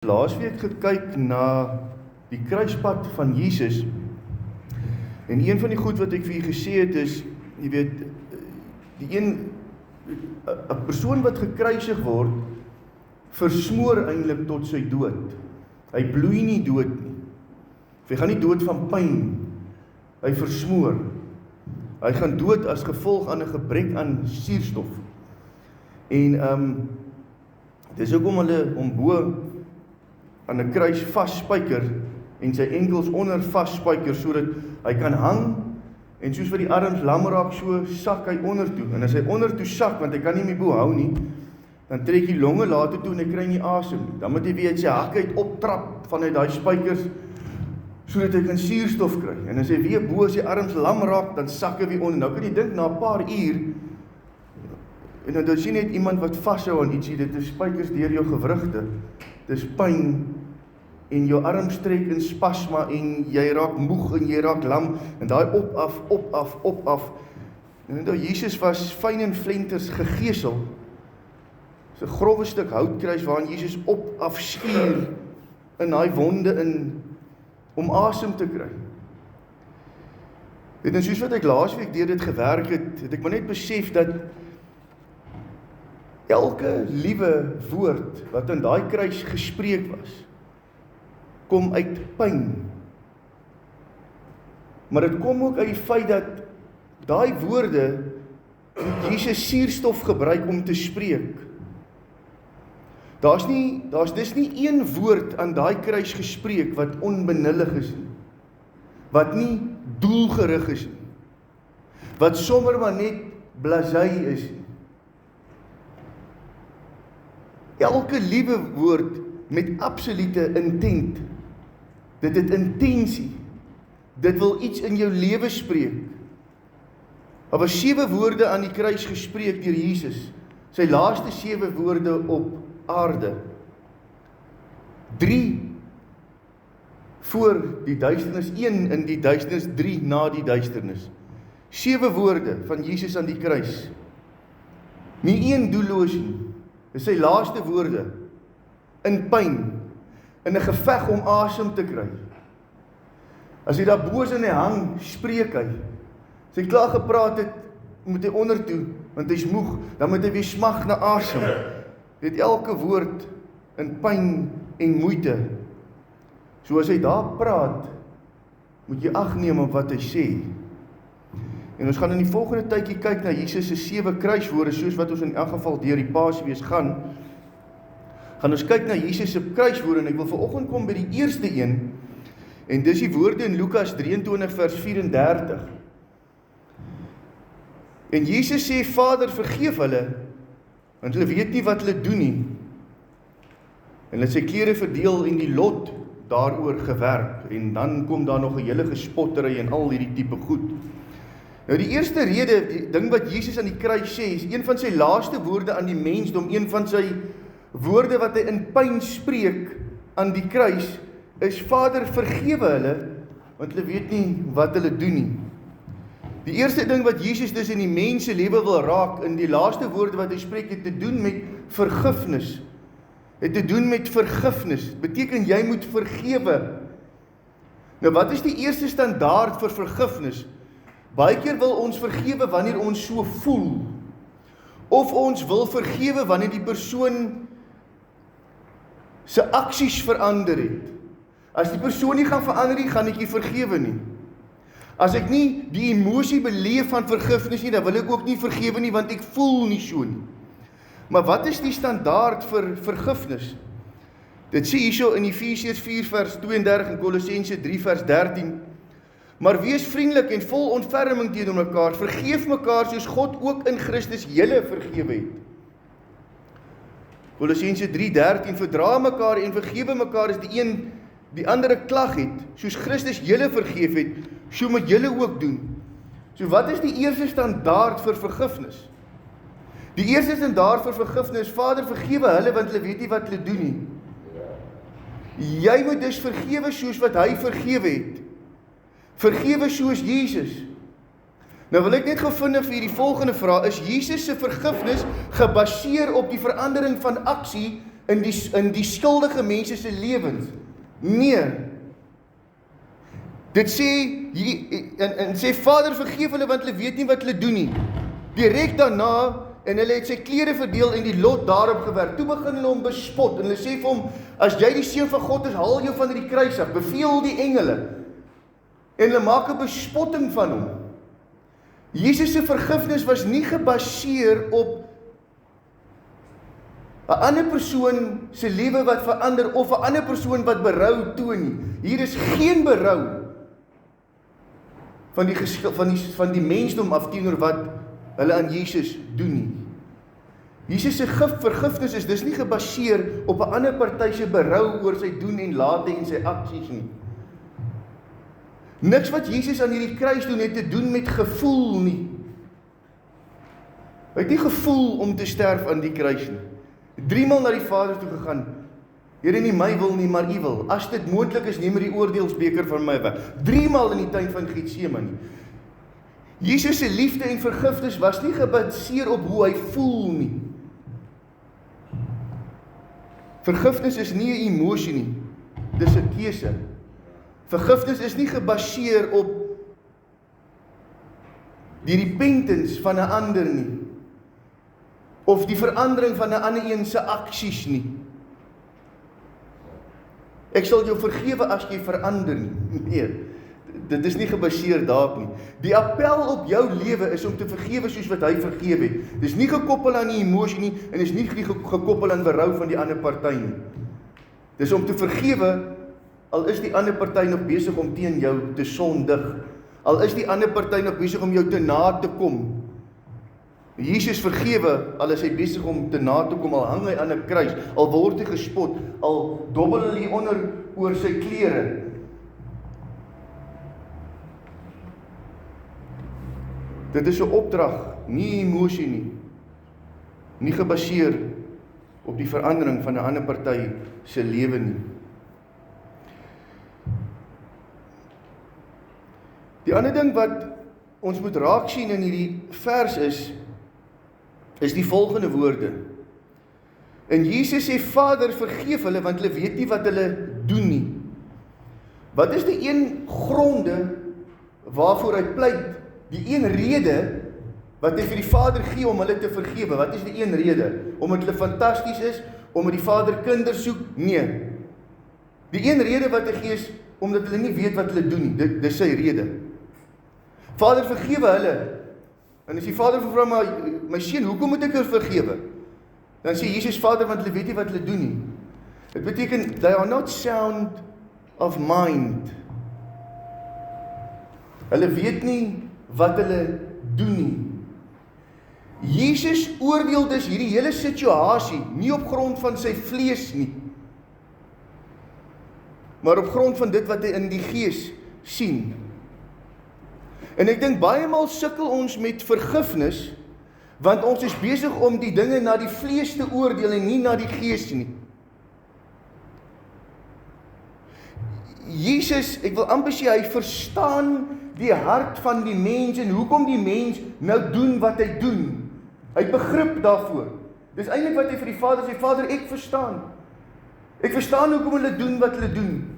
Laasweek gekyk na die kruispad van Jesus. En een van die goed wat ek vir julle gesê het is, jy weet, die 'n persoon wat gekruisig word, versmoor eintlik tot sy dood. Hy bloei nie dood nie. Of hy gaan nie dood van pyn. Hy versmoor. Hy gaan dood as gevolg aan 'n gebrek aan suurstof. En dis hoekom hulle hom bo aan 'n kruis vasspyker en sy enkels onder vasspyker sodat hy kan hang en soos wat die arms lam raak, so sak hy onder toe. En as hy onder toe sak, want hy kan nie meer bo hou nie, dan trek die longe later toe en hy kry nie asem nie. Dan moet hy weer sy hakke uit optrap vanuit daai spykers sodat hy kan suurstof kry. En as hy weer bo sy arms lam raak, dan sak hy weer onder. Nou kan jy dink na 'n paar uur en dan sien jy net iemand wat vashou aan ietsie, dit is spykers deur jou gewrigte. Dis pyn en jou arm strek in spasma en jy raak moeg en jy raak lam en daai op af. En onthou, Jesus was fyn en flenters gegeesel. Dis 'n growwe stuk houtkruis waarin Jesus op af skuur in daai wonde in om asem te kry. Weet jy, soos wat ek laasweek deur dit gewerk het ek maar net besef dat elke liewe woord wat in daai kruis gespreek was, kom uit pyn. Maar dit kom ook uit die feit dat daai woorde Jesus suurstof gebruik om te spreek. Dis nie een woord aan daai kruis gespreek wat onbenullig is nie, wat nie doelgerig is nie, wat sommer maar net blasé is nie. Elke liewe woord met absolute intent. Dit het intensie. Dit wil iets in jou lewe spreek. Daar was 7 woorde aan die kruis gespreek deur Jesus. Sy laaste 7 woorde op aarde. 3 voor die duisternis, 1 in die duisternis, 3 na die duisternis. 7 woorde van Jesus aan die kruis. Nie een doelloos nie. Dis sy laaste woorde, in pyn, in 'n geveg om asem te kry. As hy daar boos in hy hang, spreek hy. As hy klaar gepraat het, moet hy onder toe, want hy's moeg, dan moet hy weer smag na asem. Dit elke woord in pyn en moeite. So as hy daar praat, moet jy ag neem op wat hy sê. En ons gaan in die volgende tydjie kyk na Jesus se 7 kruiswoorde, soos wat ons in elk geval deur die Paasfees gaan ons kyk na Jesus se kruiswoorde, en ek wil vanoggend kom by die eerste een, en dis die woorde in Lukas 23 vers 34. En Jesus sê, Vader, vergeef hulle, want hulle weet nie wat hulle doen nie. En hulle sy klere verdeel en die lot daaroor gewerk, en dan kom daar nog 'n hele gespottery en al hierdie tipe goed. Nou die eerste rede, die ding wat Jesus aan die kruis sê, is een van sy laaste woorde aan die mensdom, een van sy woorde wat hy in pyn spreek aan die kruis, is Vader, vergewe hulle, want hulle weet nie wat hulle doen nie. Die eerste ding wat Jesus dus in die mens se lewe wil raak, in die laaste woorde wat hy spreek, het te doen met vergifnis. Het te doen met vergifnis. Beteken jy moet vergewe. Nou wat is die eerste standaard vir vergifnis? Baie keer wil ons vergewe wanneer ons so voel. Of ons wil vergewe wanneer die persoon sy aksies verander het. As die persoon nie gaan verander nie, gaan ek nie vergewe nie. As ek nie die emosie beleef van vergifnis nie, dan wil ek ook nie vergewe nie, want ek voel nie so nie. Maar wat is die standaard vir vergifnis? Dit sê hierso in Efesiërs 4 vers 32 en Kolossense 3 vers 13. Maar wees vriendelik en vol ontferming teenoor mekaar, vergeef mekaar soos God ook in Christus julle vergewe het. Kolossense 3:13, verdra mekaar en vergewe mekaar as die een die ander 'n klag het, soos Christus julle vergeef het, so moet julle ook doen. So wat is die eerste standaard vir vergifnis? Die eerste standaard vir vergifnis, Vader, vergewe hulle want hulle weet nie wat hulle doen nie. Jy moet dus vergewe soos wat hy vergewe het. Vergewe soos Jesus. Nou wil ek net gou vinnig vir die volgende vraag, is Jesus se vergifnis gebaseer op die verandering van aksie in die skuldige mense se lewens. Nee. Dit sê, en sê, Vader vergeef hulle, want hulle weet nie wat hulle doen nie. Direk daarna, en hulle het sy klere verdeel en die lot daarop gewerk. Toe begin hulle hom bespot, en hulle sê vir hom, as jy die seun van God is, haal jou van die kruis af, beveel die engele. En hulle maak 'n bespotting van hom. Jesus se vergifnis was nie gebaseer op 'n ander persoon se lewe wat verander, of 'n ander persoon wat berou toon nie. Hier is geen berou van die mensdom af teenoor wat hulle aan Jesus doen nie. Jesus se vergifnis is dis nie gebaseer op 'n ander party se berou oor sy doen en late en sy aksies nie. Niks wat Jesus aan hierdie kruis doen het te doen met gevoel nie. Hy het nie gevoel om te sterf aan die kruis nie. 3 maal na die Vader toe gegaan. Here, nie my wil nie, maar U wil. As dit moontlik is, neem die oordeelsbeker van my weg. 3 maal in die tuin van Getsemane. Jesus se liefde en vergifnis was nie gebaseer op hoe hy voel nie. Vergifnis is nie 'n emosie nie. Dis 'n keuse. Vergifnis is nie gebaseer op die repentance van 'n ander nie, of die verandering van 'n ander een se aksies nie. Ek sal jou vergewe as jy verander nie. Nee, dit is nie gebaseer daarop nie. Die appel op jou lewe is om te vergewe soos wat hy vergewe het. Dis nie gekoppel aan die emosie nie, en is nie gekoppel aan berou van die ander party nie. Dis om te vergewe, al is die ander party nog besig om teen jou te sondig. Al is die ander party nog besig om jou te na te kom. Jesus vergewe, al is hy besig om te na te kom, al hang hy aan 'n kruis, al word hy gespot, al dobbel hy onder oor sy klere. Dit is 'n opdrag, nie emosie nie. Nie gebaseer op die verandering van 'n ander party se lewe nie. Die ander ding wat ons moet raak sien in hierdie vers is die volgende woorde. En Jesus sê, Vader, vergeef hulle, want hulle weet nie wat hulle doen nie. Wat is die een gronde waarvoor hy pleit, die een rede wat hy vir die Vader gee om hulle te vergewe? Wat is die een rede? Omdat hulle fantasties is, omdat die Vader kinders soek? Nee. Die een rede wat hy gee is, omdat hulle nie weet wat hulle doen nie. Dit is sy rede. Vader, vergewe hulle. En as die Vader vra, maar my seun, hoekom moet ek hulle vergewe? Dan sê Jesus, Vader, want hulle weet nie wat hulle doen nie. Dit beteken, they are not sound of mind. Hulle weet nie wat hulle doen nie. Jesus oordeel dus hierdie hele situasie nie op grond van sy vlees nie, maar op grond van dit wat hy in die gees sien. En ek dink baie maal sukkel ons met vergifnis, want ons is besig om die dinge na die vlees te oordeel en nie na die gees nie. Jesus, ek wil amper sê, hy verstaan die hart van die mens en hoekom die mens nou doen wat hy doen. Hy het begrip daarvoor. Dis eintlik wat hy vir die Vader sê, Vader, ek verstaan. Ek verstaan hoekom hulle doen wat hulle doen.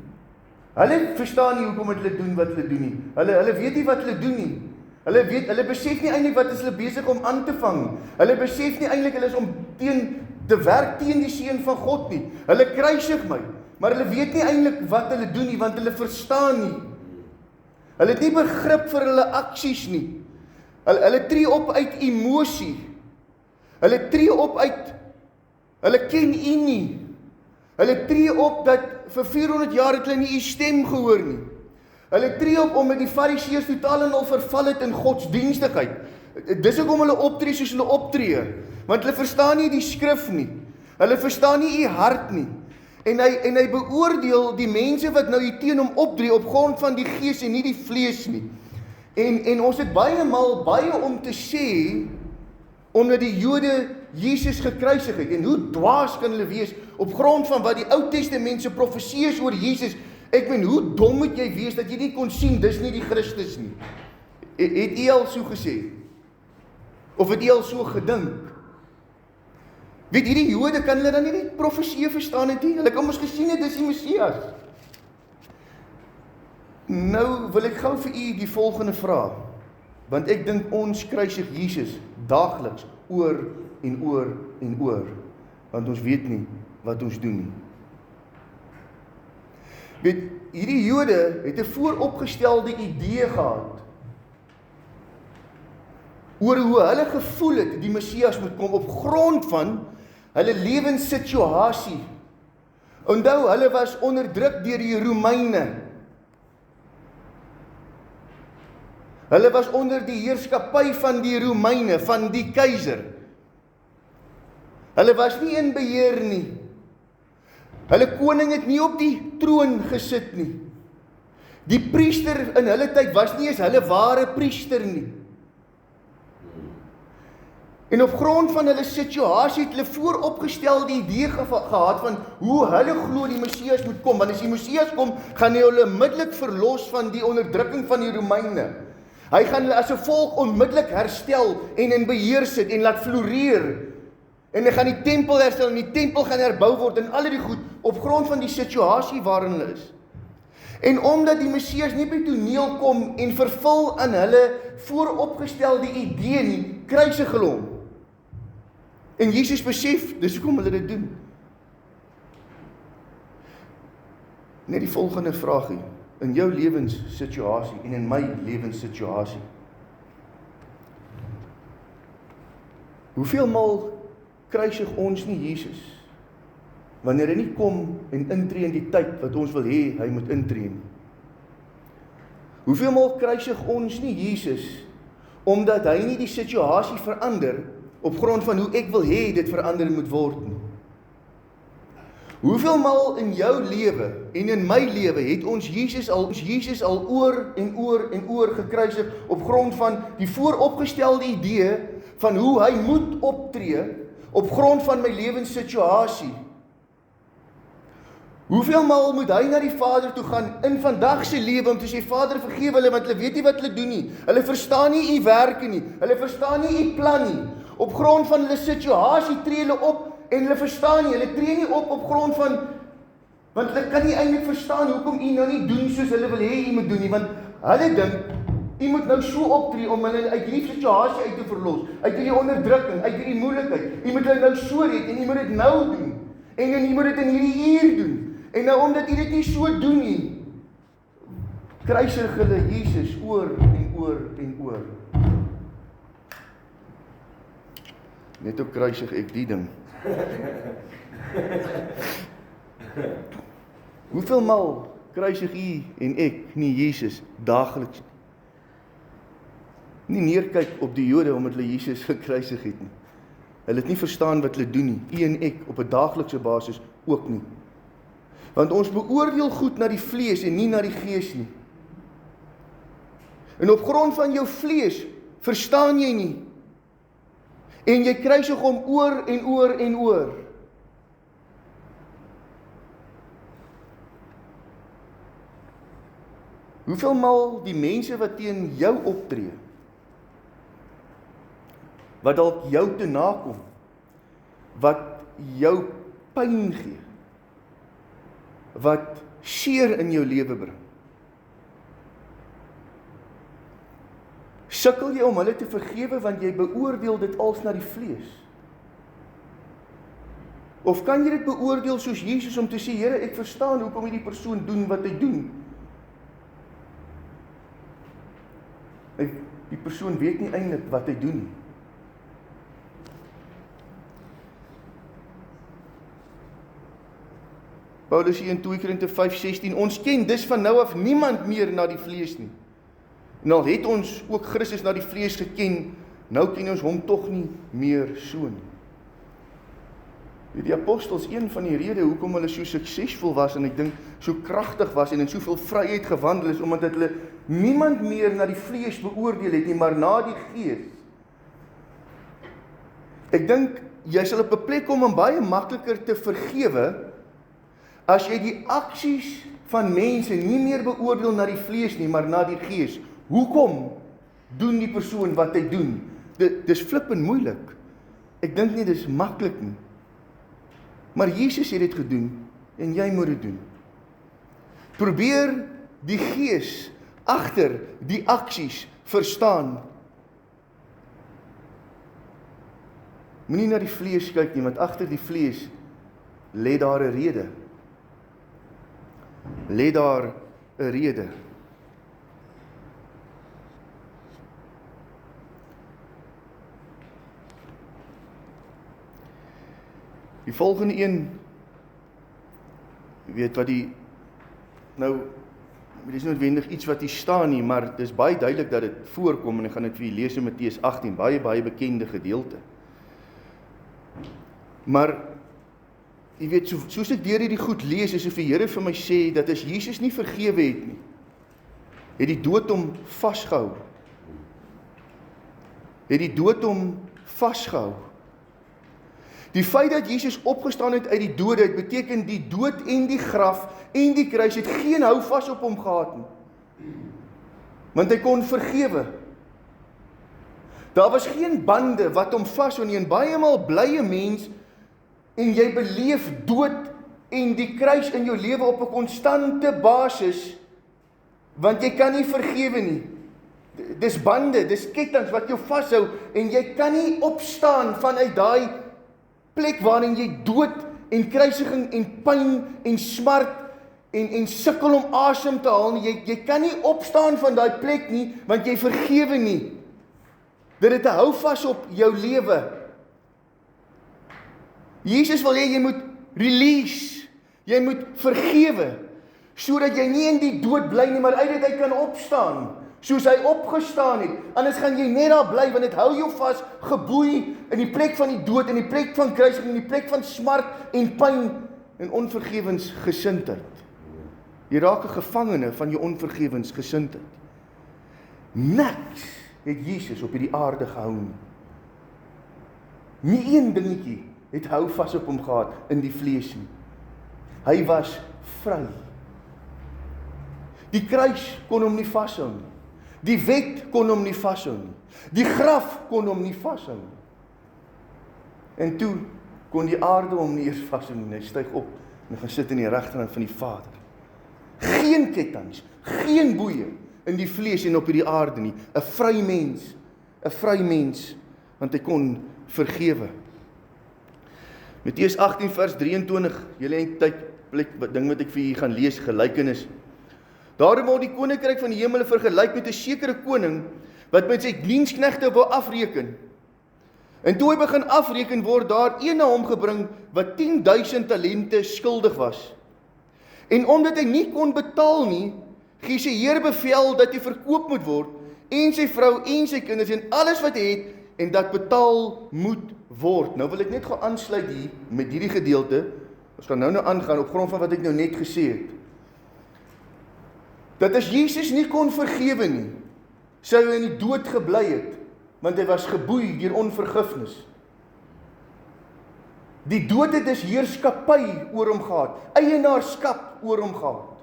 Hulle verstaan nie hoekom hulle doen wat hulle doen nie. Hulle weet nie wat hulle doen nie. Hulle besef nie eintlik wat is hulle besig om aan te vang nie. Hulle besef nie eintlik hulle is om te werk teen die seun van God nie. Hulle kruisig my, maar hulle weet nie eintlik wat hulle doen nie, want hulle verstaan nie. Hulle het nie begrip vir hulle aksies nie. Hulle tree op uit emosie. Hulle tree op uit, hulle ken U nie. Hulle tree op dat vir 400 jaar het hulle nie U stem gehoor nie. Hulle tree op omdat die Fariseërs totaal en al verval het in godsdienstigheid. Dis hoekom hulle optree soos hulle optree, want hulle verstaan nie die skrif nie. Hulle verstaan nie U hart nie. En hy beoordeel die mense wat nou hier teen hom optree op grond van die gees en nie die vlees nie. En ons het baie maal baie om te sê, omdat die Jode Jesus gekruisig het. En hoe dwaas kan hulle wees op grond van wat die Ou Testament se profesie is oor Jesus? Ek meen, hoe dom moet jy wees dat jy nie kon sien, dis nie die Christus nie. Het U al so gesê? Of het U al so gedink? Weet, hierdie Jode kan hulle dan nie die profesie verstaan het nie. Hulle kan mos gesien het, dis die Messias. Nou wil ek gou vir u die volgende vraag, want ek dink ons kruisig Jesus daagliks oor en oor en oor, want ons weet nie wat ons doen nie. Weet, hierdie Jode het 'n vooropgestelde idee gehad oor hoe hulle gevoel het die Messias moet kom op grond van hulle lewenssituasie. Onthou, hulle was onderdruk deur die Romeine. Hulle was onder die heerskappy van die Romeine, van die keiser. Hulle was nie in beheer nie. Hulle koning het nie op die troon gesit nie. Die priester in hulle tyd was nie eens hulle ware priester nie. En op grond van hulle situasie het hulle vooropgestelde idee gehad van hoe hulle glo die Messias moet kom. Want as die Messias kom, gaan hy hulle onmiddellik verlos van die onderdrukking van die Romeine. Hy gaan hulle as 'n volk onmiddellik herstel en in beheer sit en laat floreer. En hy gaan die tempel herstel en die tempel gaan herbou word en al die goed op grond van die situasie waarin hulle is. En omdat die Messias nie by toneel kom en vervul aan hulle vooropgestelde idee nie, kruisig hulle hom. En Jesus besef, dis hoekom hulle dit doen. Net die volgende vraagie, in jou lewenssituasie en in my lewenssituasie. Hoeveel maal kruisig ons nie Jesus, wanneer hy nie kom en intree in die tyd wat ons wil hê hy moet intree nie? Hoeveel maal kruisig ons nie Jesus, omdat hy nie die situasie verander, op grond van hoe ek wil hê dit verander moet word nie? Hoeveel maal in jou lewe en in my lewe het ons Jesus al oor en oor en oor gekruisig op grond van die vooropgestelde idee van hoe hy moet optree op grond van my lewenssituasie? Hoeveel maal moet hy na die Vader toe gaan in vandag se lewe om te sê, Vader, vergewe hulle, want hulle weet nie wat hulle doen nie. Hulle verstaan nie u werke nie. Hulle verstaan nie u plan nie. Op grond van hulle situasie tree hulle op en hulle verstaan nie. Hulle tree nie op grond van, want hulle kan nie eintlik verstaan hoekom u nou nie doen soos hulle wil hê u moet doen nie, want hulle dink u moet nou so optree om hulle uit hierdie situasie uit te verlos, uit hierdie onderdrukking, uit hierdie moeilikheid. U moet hulle nou so red en u moet dit nou doen. En u moet dit in hierdie uur doen. En nou omdat u dit nie so doen nie, kruisig hulle Jesus oor en oor en oor. Net op kruisig ek die ding. Hoeveel maal kruisig u en ek nie Jesus daagliks nie neerkyk op die Jode omdat hulle Jesus gekruisig het nie. Hulle het nie verstaan wat hulle doen nie. U en ek op 'n daaglikse basis ook nie. Want ons beoordeel goed na die vlees en nie na die gees nie. En op grond van jou vlees verstaan jy nie. En jy kruisig hom oor en oor en oor. Hoeveel maal die mense wat teen jou optree, wat dalk jou te nakom, wat jou pyn gee, wat seer in jou lewe bring. Sukkel jy om hulle te vergewe want jy beoordeel dit als na die vlees? Of kan jy dit beoordeel soos Jesus om te sê, Here, ek verstaan hoekom hierdie persoon doen wat hy doen. Die persoon weet nie eintlik wat hy doen nie. Paulus hier in 2 Korinte 5:16, ons ken dus van nou af niemand meer na die vlees nie. En al het ons ook Christus na die vlees geken, nou ken ons hom tog nie meer so nie. Die apostels, een van die redes hoekom hulle so suksesvol was en ek dink so kragtig was en in soveel vryheid gewandel is, omdat hulle niemand meer na die vlees beoordeel het nie, maar na die gees. Ek dink jy sal op 'n plek kom om baie makliker te vergewe as jy die aksies van mense nie meer beoordeel na die vlees nie, maar na die gees. Hoekom doen die persoon wat hy doen? Dis flippend moeilik. Ek dink nie dis maklik nie. Maar Jesus het dit gedoen, en jy moet dit doen. Probeer die gees agter die aksies verstaan. Moenie na die vlees kyk nie, want agter die vlees lê daar 'n rede. Lê daar 'n rede. Die volgende een, jy weet wat die, nou, dit is noodwendig iets wat hier staan nie, maar dit is baie duidelik dat dit voorkom, en ek gaan dit vir julle lees in Matteus 18, baie bekende gedeelte. Maar, jy weet, soos ek deur hierdie goed lees, is of die Here vir my sê, dat as Jesus nie vergewe het nie, het die dood hom vasgehou. Het die dood hom vasgehou. Die feit dat Jesus opgestaan het uit die dode, het beteken die dood en die graf en die kruis het geen hou vas op hom gehad nie. Want hy kon vergewe. Daar was geen bande wat hom vashou nie, en baie maal bly 'n mens en jy beleef dood en die kruis in jou lewe op 'n konstante basis, want jy kan nie vergewe nie. Dis bande, dis kettinge wat jou vashou, en jy kan nie opstaan vanuit daai plek waarin jy dood en kruisiging en pyn en smart en sukkel om asem te haal nie. Jy kan nie opstaan van daai plek nie, want jy vergewe nie. Dit het 'n houvas op jou lewe. Jesus wil hê jy moet release, jy moet vergewe, sodat jy nie in die dood bly nie, maar uit dit hy kan opstaan, soos hy opgestaan het. Anders gaan jy net daar bly, want dit hou jou vas, geboei in die plek van die dood, in die plek van kruising, in die plek van smart en pyn en onvergewensgesindheid. Jy raak 'n gevangene van jou onvergewensgesindheid. Niks het Jesus op hierdie aarde gehou nie. Nie een dingetjie het hou vas op hom gehad in die vlees nie. Hy was vry. Die kruis kon hom nie vashou nie. Die wet kon hom nie vashou nie. Die graf kon hom nie vashou nie. En toe kon die aarde hom nie eers vashou nie. Hy styg op en gaan sit in die regterhand van die Vader. Geen kettinge, geen boeye in die vlees en op hierdie aarde nie. 'n vry mens, want hy kon vergewe. Matteus 18 vers 23, julle het tyd, ding wat ek vir julle gaan lees, gelykenis. Daarom word die koninkryk van die hemele vergelyk met 'n sekere koning, wat met sy diensknegte wou afreken. En toe hy begin afreken, word daar een na hom gebring, wat 10.000 talente skuldig was. En omdat hy nie kon betaal nie, gee sy Heer bevel dat hy verkoop moet word, en sy vrou en sy kinders en alles wat hy het, en dat betaal moet word. Nou wil ek net gaan aansluit hier met hierdie gedeelte. Ons gaan nou aangaan op grond van wat ek nou net gesê het. Dat as Jesus nie kon vergewe nie, sou hy in die dood gebly het, want hy was geboei deur onvergifnis. Die dood het dus heerskappy oor hom gehad, eienaarskap oor hom gehad.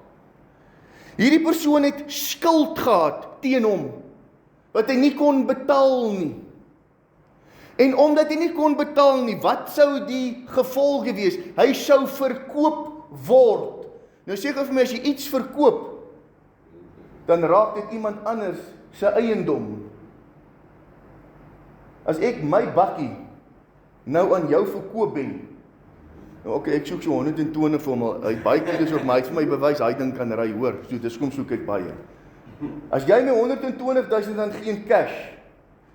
Hierdie persoon het skuld gehad teen hom, wat hy nie kon betaal nie. En omdat hy nie kon betaal nie, wat sou die gevolge wees? Hy sou verkoop word. Nou sê gou vir my, as jy iets verkoop, dan raak dit iemand anders se eiendom. As ek my bakkie nou aan jou verkoop ben, nou okay, ek soek so 120 vir hom, hy baie kilos op my, hy het vir my bewys, hy ding kan ry, hoor, so dis kom soek ek baie. As jy my 120.000 dan gee in cash,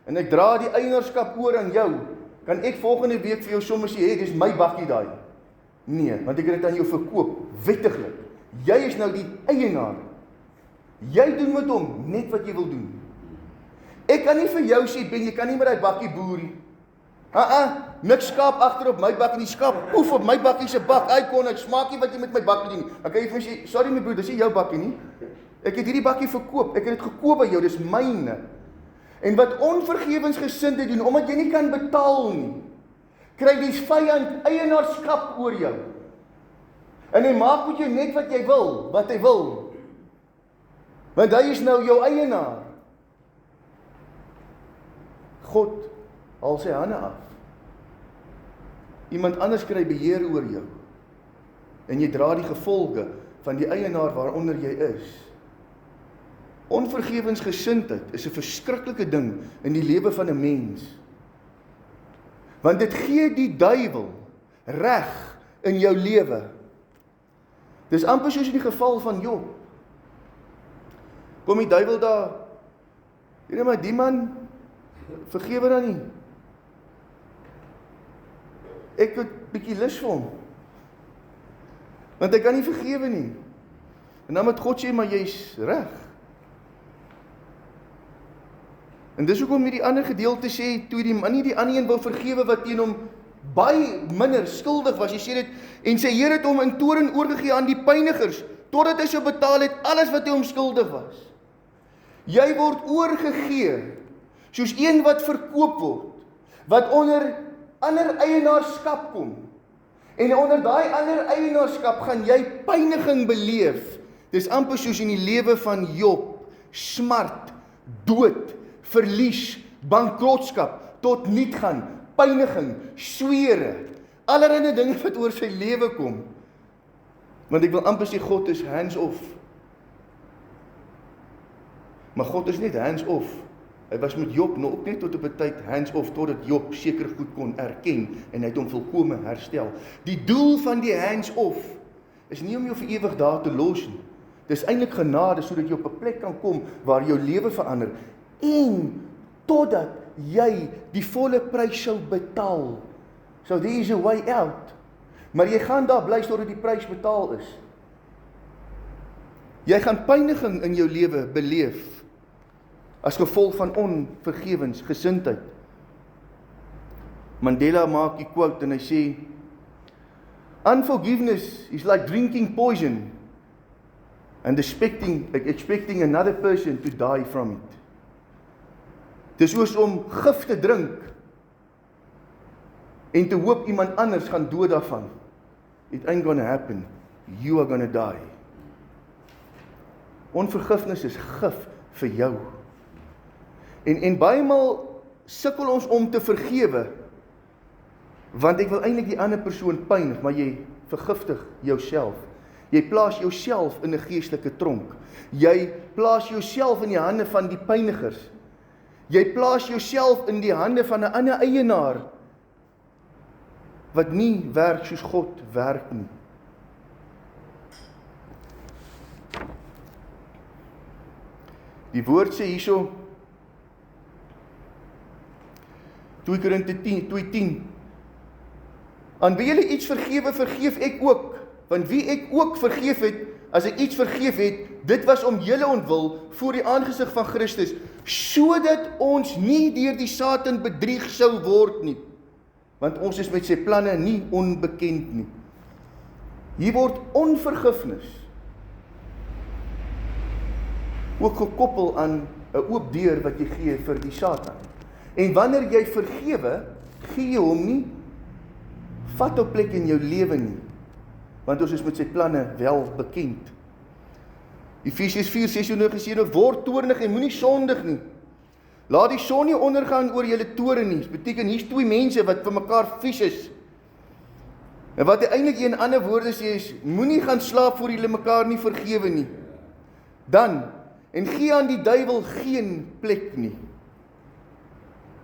en ek dra die eienaarskap oor aan jou, kan ek volgende week vir jou sommer sê, hey, dis my bakkie daai. Nee, want ek het dit aan jou verkoop, wettiglik. Jy is nou die eienaar. Jy doen met hom net wat jy wil doen. Ek kan nie vir jou sê, Ben, jy kan nie met die bakkie boer nie. Niks skaap agter op my bakkie, die skaap poef op my bakkie se bak, kon ek smaak nie wat jy met my bakkie doen nie. Dan kan jy vir my sê, sorry my broer, dis nie jou bakkie nie. Ek het hierdie bakkie verkoop, ek het dit gekoop by jou, dis myne. En wat onvergewensgesindheid doen, omdat jy nie kan betaal nie, kry die vyand eienaarskap oor jou. En hy maak met jou net wat jy wil, wat hy wil. Want hy is nou jou eienaar. God haal sy hande af. iemand anders kry beheer oor jou. En jy dra die gevolge van die eienaar waaronder jy is. Onvergewensgesindheid is 'n verskriklike ding in die lewe van 'n mens. Want dit gee die duiwel reg in jou lewe. Dis amper soos in die geval van Job. Kom die duiwel daar, maar die man, vergewe dan nie. Ek het bietjie lus vir hom. Want hy kan nie vergewe nie. En dan moet God sê, maar jy's reg. En dis hoekom hierdie ander gedeelte sê, toe die man nie die ander een wou vergewe wat teen hom baie minder skuldig was, jy sê dit, en sy Here het hom in toorn oorgegee aan die pynigers, totdat hy sou betaal het alles wat hy hom skuldig was. Jy word oorgegee, soos een wat verkoop word, wat onder ander eienaarskap kom. En onder daai ander eienaarskap gaan jy pyniging beleef. Dis amper soos in die lewe van Job, smart, dood, verlies, bankrotskap, tot niet gaan, pyniging, swere, allerlei dinge wat oor sy lewe kom. Want ek wil amper sê, God is hands off. Maar God is net hands off. Hy was met Job nou ook net tot op 'n tyd hands off, totdat Job seker goed kon erken, en hy het hom volkome herstel. Die doel van die hands off, is nie om jou vir ewig daar te los nie. Dis eintlik genade, sodat jy op 'n plek kan kom, waar jou lewe verander, en totdat jy die volle prys sou betaal. So there is a way out. Maar jy gaan daar bly totdat die prys betaal is. Jy gaan pyniging in jou lewe beleef, as gevolg van onvergewensgesindheid. Mandela maak die quote en hy sê, unforgiveness is like drinking poison and expecting another person to die from it. Dis soos om gif te drink en te hoop iemand anders gaan dood daarvan. It ain't gonna happen. You are gonna die. Onvergifnis is gif vir jou. En baie maal sukkel ons om te vergewe, want ek wil eintlik die ander persoon pynig, maar jy vergiftig jouself. Jy plaas jouself in 'n geestelike tronk. Jy plaas jouself in die hande van die pynigers. Jy plaas jouself in die hande van 'n ander eienaar, wat nie werk soos God werk nie. Die woord sê hierso, 2 Korinte 2:10, aan wie julle iets vergewe, vergeef ek ook, want wie ek ook vergeef het, as ek iets vergeef het, dit was om julle ontwil, voor die aangesig van Christus, sodat ons nie deur die Satan bedrieg sou word nie, want ons is met sy planne nie onbekend nie. Hier word onvergifnis ook gekoppel aan 'n oop deur wat jy gee vir die Satan. En wanneer jy vergewe, gee jy hom nie vat op plek in jou lewe nie, want ons is met sy planne wel bekend. Efesiërs 4:26 word toornig en moenie sondig nie. Laat die son nie ondergaan oor julle toorn nie. Dit beteken hier's 2 mense wat vir mekaar vies is. En wat hy eintlik in ander woorde sê is, moenie gaan slaap voor julle mekaar nie vergewe nie. Dan, en gee aan die duiwel geen plek nie.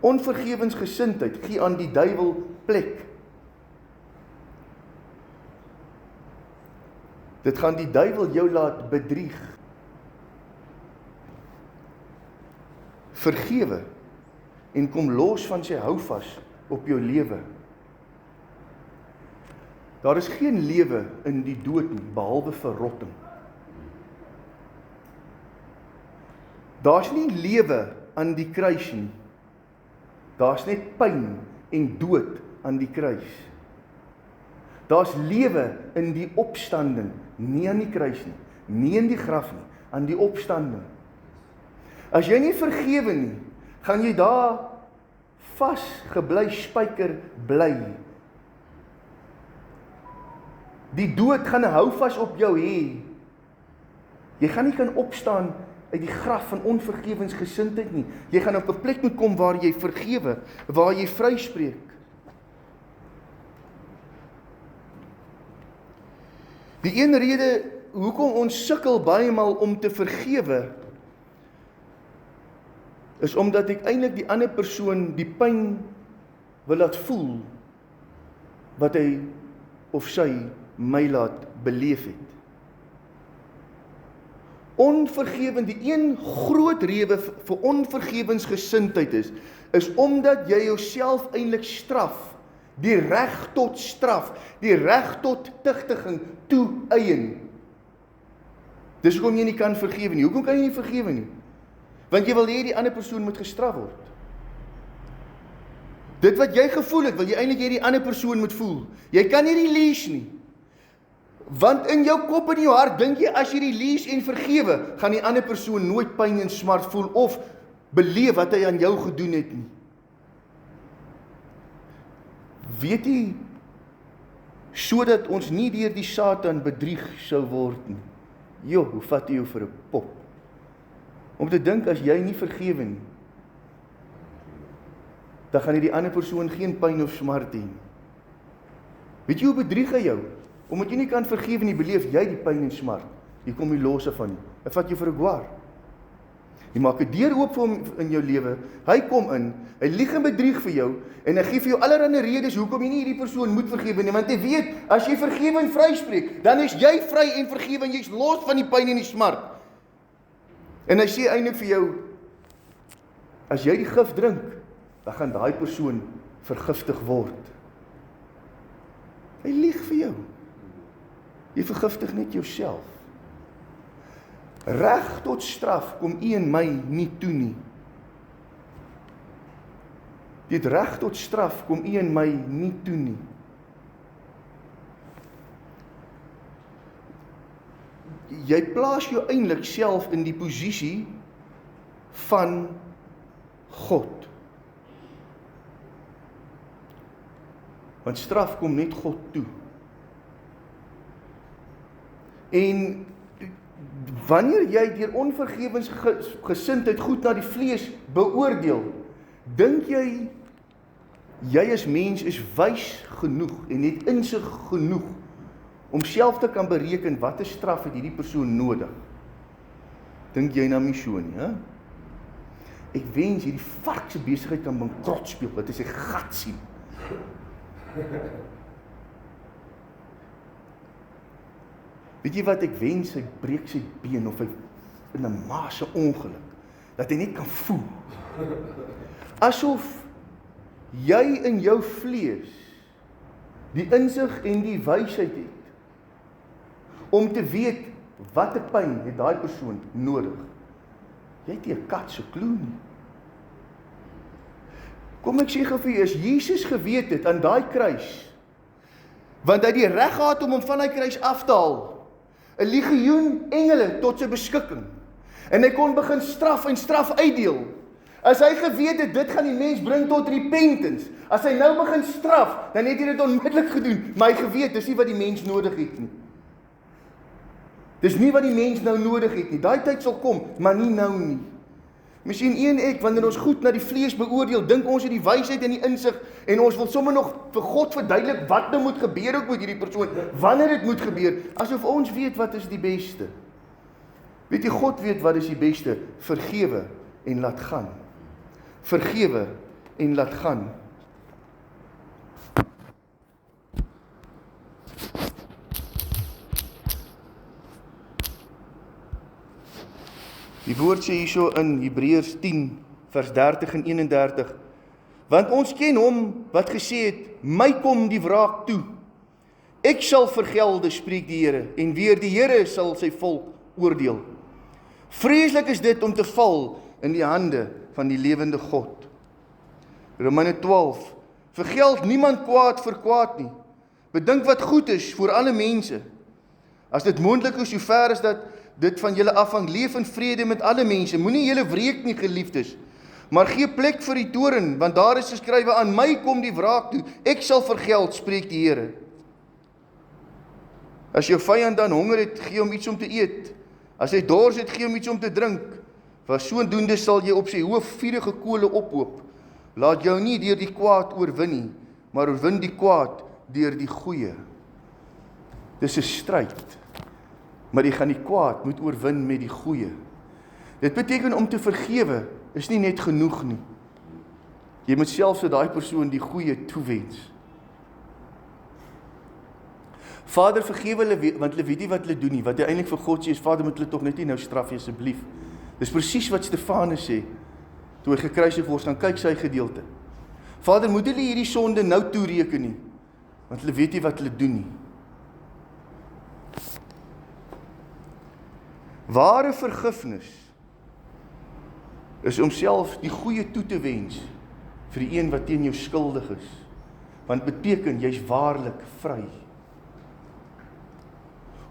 Onvergewensgesindheid gee aan die duiwel plek. Dit gaan die duiwel jou laat bedrieg. Vergewe en kom los van sy houvas op jou lewe. Daar is geen lewe in die dood nie, behalwe verrotting. Daar's nie lewe aan die kruis nie. Daar's net pyn en dood aan die kruis. Daar's lewe in die opstanding, nie aan die kruis nie, nie in die graf nie, aan die opstanding. As jy nie vergewe nie, gaan jy daar vasgebly spyker bly. Die dood gaan 'n houvas op jou hê. Jy gaan nie kan opstaan uit die graf van onvergewensgesindheid nie. Jy gaan op 'n plek moet kom waar jy vergewe, waar jy vryspreek. Die een rede hoekom ons sukkel baie maal om te vergewe, is omdat ek eintlik die ander persoon die pyn wil laat voel, wat hy of sy my laat beleef het. Onvergewend, die een groot rede vir onvergewensgesindheid is omdat jy jouself eintlik straf, die reg tot straf, die reg tot tigtiging toe-eien. Dis hoekom jy nie kan vergewe nie. Hoekom kan jy nie vergewe nie? Want jy wil hê die ander persoon moet gestraf word. Dit wat jy gevoel het, wil jy eintlik hê die ander persoon moet voel. Jy kan nie release nie. Want in jou kop en jou hart dink jy as jy release en vergewe, gaan die ander persoon nooit pyn en smart voel of beleef wat hy aan jou gedoen het nie. Weet jy, sodat ons nie deur die Satan bedrieg sou word nie. Jo, hoe vat jy jou vir 'n pop? Om te dink as jy nie vergewe nie, dan gaan die ander persoon geen pyn of smart hê nie. Weet jy hoe bedrieg hy jou? Omdat jy nie kan vergewe nie, beleef jy die pyn en smart. Jy kom nie los van nie. Hy vat jou vir 'n gwaar. Jy maak 'n deur oop vir hom in jou lewe. Hy kom in, hy lieg en bedrieg vir jou en hy gee vir jou allerlei redes hoekom jy nie hierdie persoon moet vergewe nie, want hy weet as jy vergewe en vryspreek, dan is jy vry en vergewe en jy's los van die pyn en die smart. En hy sê eintlik vir jou, as jy die gif drink, dan gaan daai persoon vergiftig word. Hy lieg vir jou. Jy vergiftig net jouself. Reg tot straf kom u en my nie toe nie. Dit reg tot straf kom u en my nie toe nie. Jy plaas jou eintlik self in die posisie van God. Want straf kom net God toe. En wanneer jy deur onvergewensgesindheid goed na die vlees beoordeel, dink jy as mens is wys genoeg en het insig genoeg om self te kan bereken watter straf het hierdie persoon nodig. Dink jy nou nie so nie, hè? Ek wens hierdie varkse besigheid kan bankrot speel, wat hy sy gat sien. Weet jy wat ek wens, hy breek sy been of hy in 'n maase ongeluk, dat hy net kan voel. Asof jy in jou vlees die insig en die wysheid het om te weet watter pyn het daai persoon nodig. Jy het nie 'n kat se klou nie. Kom ek sê gou vir jou, as Jesus geweet het aan daai kruis, want hy die reg gehad om hom van daai kruis af te haal, 'n legioen engele tot sy beskikking, en hy kon begin straf en straf uitdeel. As hy geweet het, dit gaan die mens bring tot repentance, as hy nou begin straf, dan het hy dit onmiddellik gedoen, maar hy geweet, dis nie wat die mens nodig het nie. Dis nie wat die mens nou nodig het nie, daai tyd sal kom, maar nie nou nie. Miskien een ek, wanneer ons goed na die vlees beoordeel, dink ons het die wysheid en die insig, en ons wil sommer nog vir God verduidelik wat nou moet gebeur ook met hierdie persoon, wanneer dit moet gebeur, asof ons weet wat is die beste. Weet jy, God weet wat is die beste, vergewe en laat gaan. Vergewe en laat gaan. Die woord sê hierso in Hebreërs 10 vers 30 en 31, want ons ken hom wat gesê het, my kom die wraak toe. Ek sal vergelde, spreek die Here, en weer die Here sal sy volk oordeel. Vreeslik is dit om te val in die hande van die lewende God. Romeine 12, vergeld niemand kwaad vir kwaad nie. Bedink wat goed is vir alle mense. As dit moontlik is, sover is dat dit van julle afhang, leef in vrede met alle mense. Moenie julle wreek nie, geliefdes, maar gee plek vir die toorn, want daar is geskrywe, aan my kom die wraak toe, ek sal vergeld, spreek die Here. As jou vyand dan honger het, gee hom iets om te eet. As hy dors het, gee hom iets om te drink. Want sodoende sal jy op sy hoof vurige kole ophoop. Laat jou nie deur die kwaad oorwin nie, maar oorwin die kwaad deur die goeie. Dis 'n stryd, maar jy gaan die kwaad moet oorwin met die goeie. Dit beteken om te vergewe is nie net genoeg nie. Jy moet selfs vir daai persoon die goeie toewens. Vader, vergewe hulle, want hulle weet nie wat hulle doen nie. Wat hy eintlik vir God sê is, Vader, moet hulle tog net nie nou straf asseblief. Dis presies wat Stefanus sê, toe hy gekruisig word, gaan kyk sy gedeelte. Vader, moet hulle hierdie sonde nou toereken nie, want hulle weet nie wat hulle doen nie. Ware vergifnis is om self die goeie toe te wens vir die een wat teen jou skuldig is, want beteken jy's waarlik vry.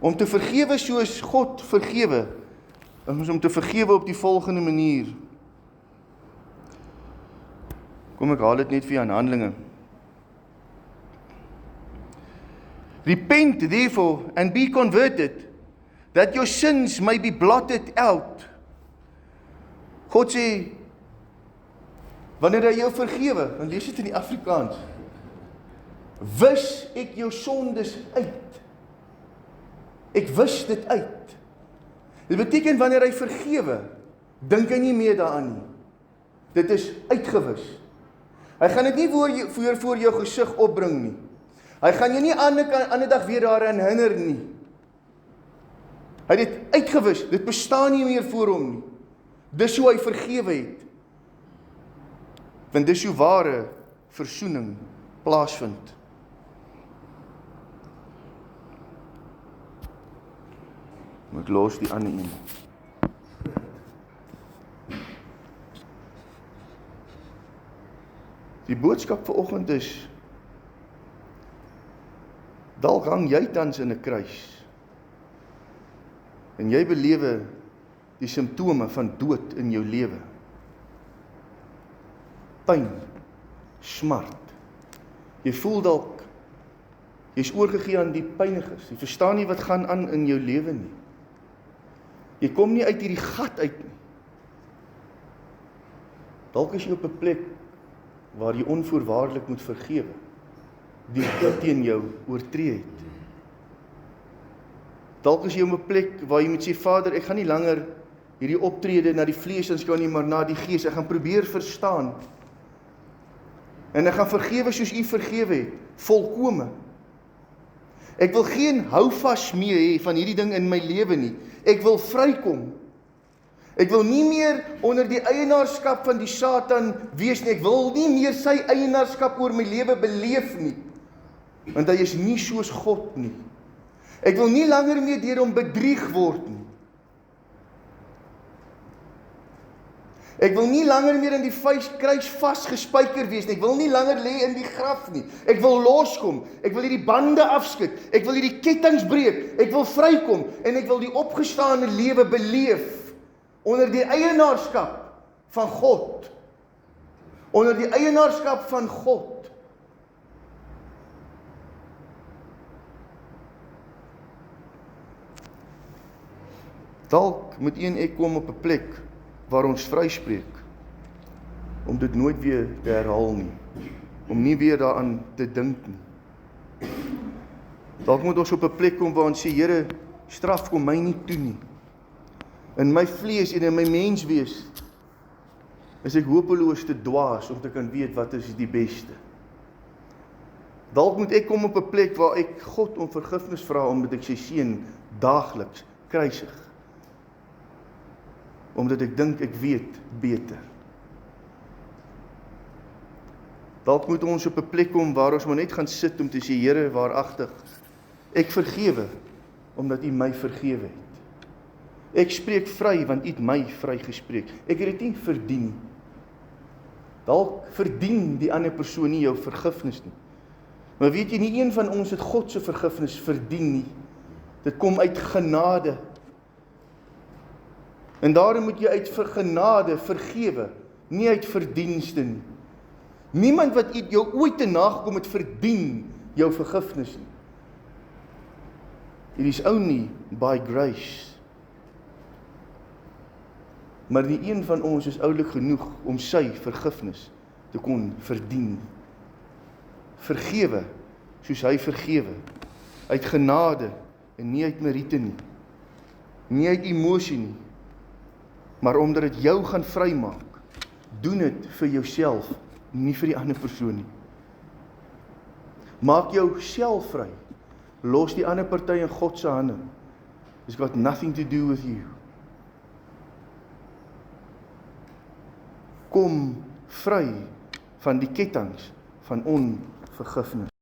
Om te vergewe soos God vergewe, is om te vergewe op die volgende manier. Kom ek haal dit net vir jou in Handelinge. Repent therefore and be converted, that your sins may be blotted out. God sê, wanneer hy jou vergewe, dan lees dit in die Afrikaans, wis ek jou sondes uit. Ek wis dit uit. Dit beteken wanneer hy vergewe, dink hy nie meer daaraan nie. Dit is uitgewis. Hy gaan dit nie voor jou gesig opbring nie. Hy gaan jou nie ander dag weer daaraan herinner nie. Hy het dit uitgewis, dit bestaan nie meer voor hom nie. Dis hoe hy vergewe het. Want dis hoe ware versoening plaasvind. Maar ek los die ander een. Die boodskap vanoggend is, dalk hang jy tans in 'n kruis, en jy belewe die simptome van dood in jou lewe. Pyn, smart. Jy voel dalk, jy's oorgegee aan die pyniges, jy verstaan nie wat gaan aan in jou lewe nie. Jy kom nie uit hierdie gat uit nie. Dalk is jy op 'n plek waar jy onvoorwaardelik moet vergewe, die teen jou oortree het. Dalk is jy op 'n plek waar jy moet sê, Vader, ek gaan nie langer hierdie optrede na die vlees inskou nie, maar na die gees. Ek gaan probeer verstaan. En ek gaan vergewe soos U vergewe het, volkome. Ek wil geen houvas meer hê van hierdie ding in my lewe nie. Ek wil vrykom. Ek wil nie meer onder die eienaarskap van die Satan wees nie. Ek wil nie meer sy eienaarskap oor my lewe beleef nie. Want hy is nie soos God nie. Ek wil nie langer meer deur hom bedrieg word nie. Ek wil nie langer meer in die kruis vasgespijker wees nie. Ek wil nie langer lê in die graf nie. Ek wil loskom. Ek wil hierdie bande afskud. Ek wil hierdie kettinge breek. Ek wil vrykom en ek wil die opgestaane lewe beleef onder die eienaarskap van God. Onder die eienaarskap van God. Dalk moet ek kom op 'n plek waar ons vryspreek, om dit nooit weer te herhaal nie, om nie weer daaraan te dink nie. Dalk moet ons op 'n plek kom waar ons sê, Here, straf kom my nie toe nie. In my vlees en in my menswees is ek hopeloos te dwaas om te kan weet wat is die beste. Dalk moet ek kom op 'n plek waar ek God om vergifnis vra, omdat ek sy seun daagliks kruisig. Omdat ek dink ek weet beter. Dalk moet ons op 'n plek kom waar ons maar net gaan sit om te sê, Here, waaragtig, ek vergewe, omdat U my vergewe het. Ek spreek vry, want U het my vrygespreek. Ek het dit nie verdien nie. Dalk verdien die ander persoon nie jou vergifnis nie. Maar weet jy, nie een van ons het God se vergifnis verdien nie. Dit kom uit genade. En daarom moet jy uit genade vergewe, nie uit verdienste nie. Niemand wat jou ooit te nagekom het verdien jou vergifnis nie. It is only by grace. Maar die een van ons is oulik genoeg om sy vergifnis te kon verdien. Vergewe, soos hy vergewe. uit genade en nie uit meriete nie. Nie uit emosie nie, maar omdat dit jou gaan vrymaak. Doen dit vir jouself, nie vir die ander persoon nie. Maak jouself vry. Los die ander party in God se hande. It's got nothing to do with you. Kom vry van die kettinge van onvergifnis.